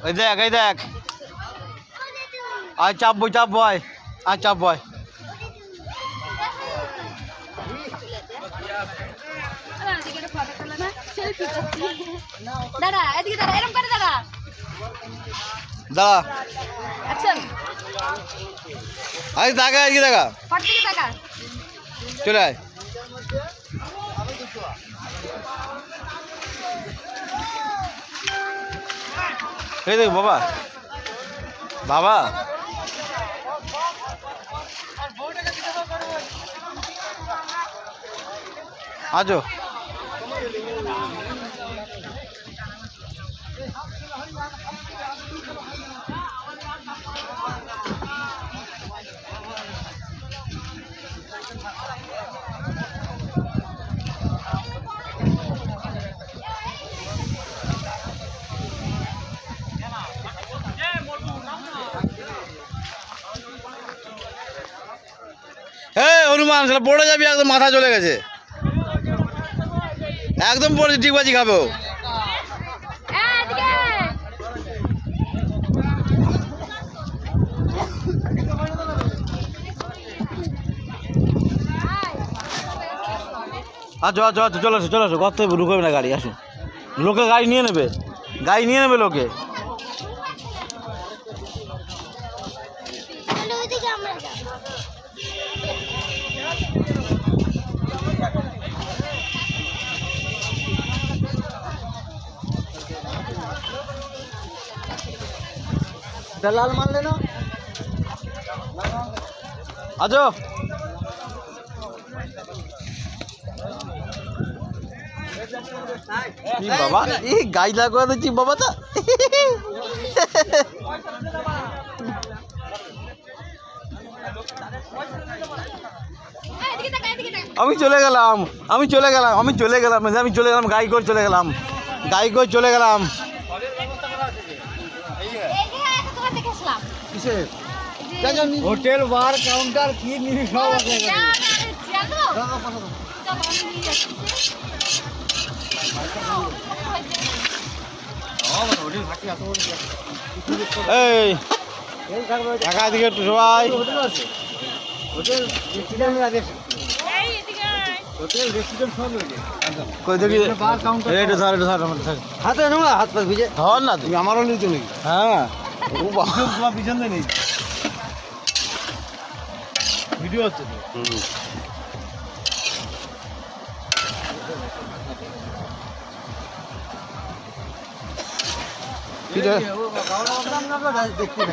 এই দেখ আয় চাপ বয় আয় চাপ বয় দাঁড়া এদিকে দাঁড়া এরকম করে দাঁড়া অ্যাকশন আয় দেখা এদিকে দেখা ফট দিকে দেখা চলে আয় এই দেখ বাবা আজো হনুমান সেটা পড়ে যাবি একদম মাথা চলে গেছে একদম পড়ে ডিগবাজি খাবো আচ্ছা চলে আসো গর্ত ঢুকবে না গাড়ি আসুন লোকে গাড়ি নিয়ে নেবে লোকে লাল মারলে না আজো বাবা এই গাই লাগা দিচ্ছি বাবা তা আমি চলে গেলাম গাই করে চলে গেলাম হোটেল বার কাউন্টার কি নিবি সব আছে এই ঢাকা দিকে একটু সবাই হাতে হাত পা ভিজে ধর না তুমি আমারও নিতে নাকি হ্যাঁ পিছন দিয়ে নেই ভিডিও হচ্ছে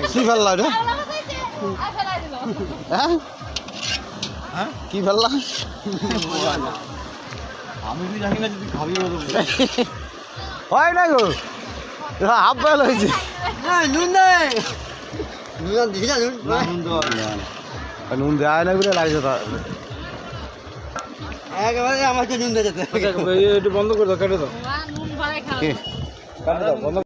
কি ফেললা রে হ্যাঁ কি ফেললা আমি জানি না যদি খাবি হয় না গো হাফ বয়েল হয়েছে নুন দেয় না বলে লাগছে একেবারে আমাকে নুন দিয়ে যেতে একটু বন্ধ করে দাও কেটে দাও বন্ধ